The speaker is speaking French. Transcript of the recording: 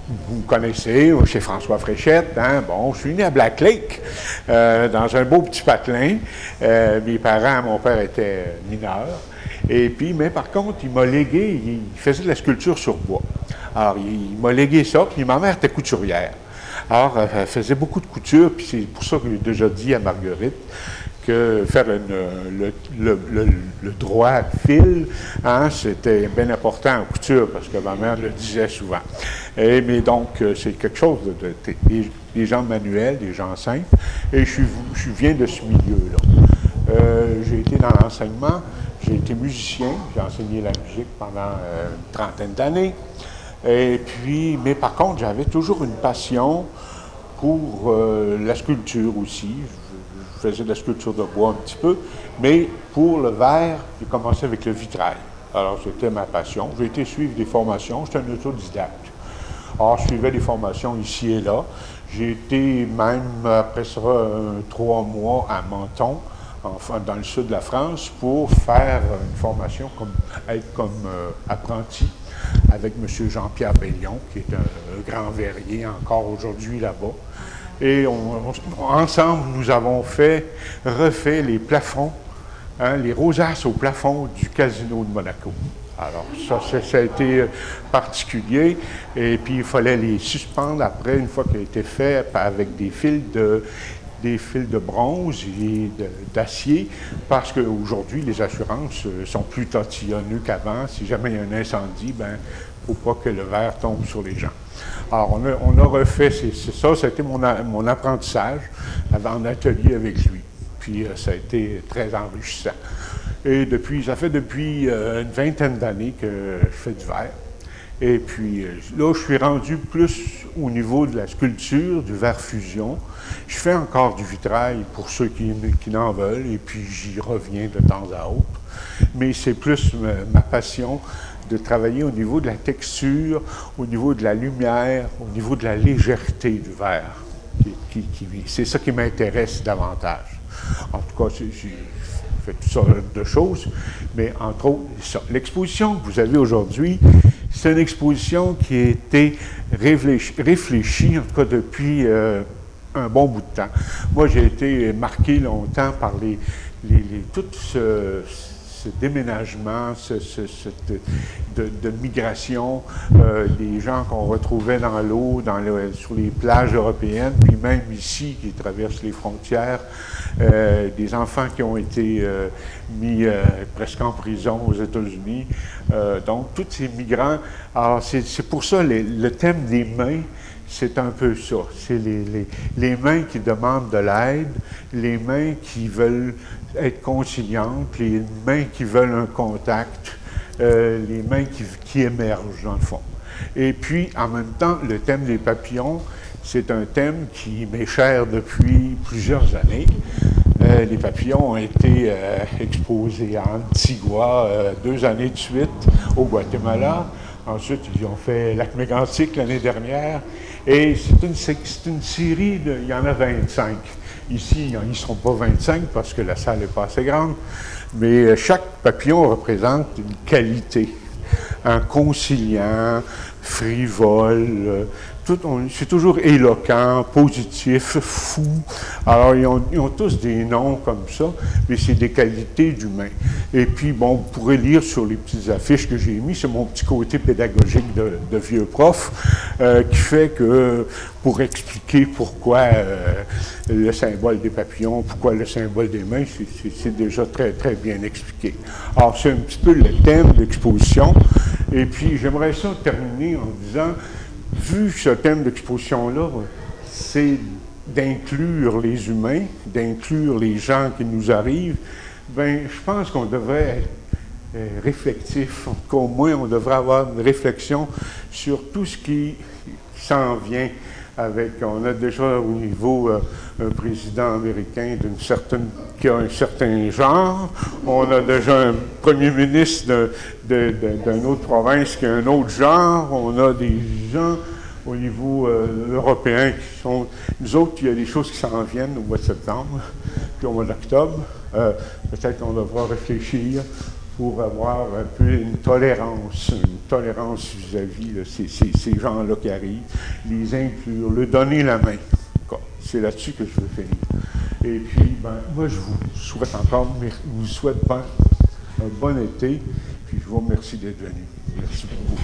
vous me connaissez, chez François Fréchette, hein? Bon, je suis né à Black Lake, dans un beau petit patelin. Mes parents, mon père était mineur. Et puis, mais par contre, il m'a légué, il faisait de la sculpture sur bois. Alors, il m'a légué ça, puis ma mère était couturière. Alors, elle faisait beaucoup de couture, puis c'est pour ça que j'ai déjà dit à Marguerite que faire le droit fil, hein, c'était bien important en couture, parce que ma mère le disait souvent. Mais donc, c'est quelque chose des gens manuels, des gens simples, et je viens de ce milieu-là. J'ai été dans l'enseignement, j'ai été musicien, j'ai enseigné la musique pendant une trentaine d'années, et puis, mais par contre, j'avais toujours une passion pour la sculpture aussi. Je faisais de la sculpture de bois un petit peu, mais pour le verre, j'ai commencé avec le vitrail. Alors, c'était ma passion. J'ai été suivre des formations, j'étais un autodidacte. Alors, je suivais des formations ici et là. J'ai été même, après ça, 3 mois à Menton, enfin, dans le sud de la France, pour faire une formation, être comme apprenti avec M. Jean-Pierre Bellion, qui est un grand verrier encore aujourd'hui là-bas. Et ensemble, nous avons refait les plafonds, hein, les rosaces au plafond du Casino de Monaco. Alors, ça a été particulier. Et puis, il fallait les suspendre après, une fois qu'ils étaient faits, avec des fils de bronze et d'acier, parce qu'aujourd'hui, les assurances sont plus tatillonneuses qu'avant. Si jamais il y a un incendie, ben, il ne faut pas que le verre tombe sur les gens. Alors, on a refait, ça a été mon apprentissage en atelier avec lui. Puis, ça a été très enrichissant. Et ça fait depuis une vingtaine d'années que je fais du verre. Et puis, là, je suis rendu plus au niveau de la sculpture, du verre fusion. Je fais encore du vitrail pour ceux qui n'en veulent, et puis j'y reviens de temps à autre. Mais c'est plus ma passion de travailler au niveau de la texture, au niveau de la lumière, au niveau de la légèreté du verre. C'est ça qui m'intéresse davantage. En tout cas, j'ai fait toutes sortes de choses, mais entre autres, ça. L'exposition que vous avez aujourd'hui, c'est une exposition qui a été réfléchie, en tout cas depuis un bon bout de temps. Moi, j'ai été marqué longtemps par tout ce déménagement, de migration, des gens qu'on retrouvait dans l'eau, sur les plages européennes, puis même ici, qui traversent les frontières, des enfants qui ont été mis presque en prison aux États-Unis. Donc, tous ces migrants. Alors, c'est pour ça, le thème des mains, c'est un peu ça. C'est les mains qui demandent de l'aide, les mains qui veulent être conciliantes, les mains qui veulent un contact, les mains qui émergent, dans le fond. Et puis, en même temps, le thème des papillons, c'est un thème qui m'est cher depuis plusieurs années. Les papillons ont été exposés à Antigua 2 années de suite, au Guatemala. Ensuite, ils ont fait Lac-Mégantic l'année dernière. Et c'est une série il y en a 25. Ici, ils ne seront pas 25 parce que la salle n'est pas assez grande. Mais chaque papillon représente une qualité. Un conciliant, frivole, c'est toujours éloquent, positif, fou. Alors, ils ont tous des noms comme ça, mais c'est des qualités d'humains. Et puis, bon, vous pourrez lire sur les petites affiches que j'ai mis, c'est mon petit côté pédagogique de vieux prof, qui fait que, pour expliquer pourquoi le symbole des papillons, pourquoi le symbole des mains, c'est déjà très, très bien expliqué. Alors, c'est un petit peu le thème de l'exposition. Et puis, j'aimerais ça terminer en disant, vu ce thème d'exposition-là, c'est d'inclure les humains, d'inclure les gens qui nous arrivent, bien, je pense qu'on devrait être réflectif, qu'au moins on devrait avoir une réflexion sur tout ce qui s'en vient on a déjà au niveau un président américain qui a un certain genre, on a déjà un premier ministre d'une autre province qui a un autre genre, on a des gens au niveau européen qui sont... Nous autres, il y a des choses qui s'en viennent au mois de septembre, puis au mois d'octobre. Peut-être qu'on devra réfléchir pour avoir un peu une tolérance vis-à-vis de ces gens-là qui arrivent, les inclure, leur donner la main. C'est là-dessus que je veux finir. Et puis, moi, je vous souhaite un bon été, puis je vous remercie d'être venu. Merci beaucoup.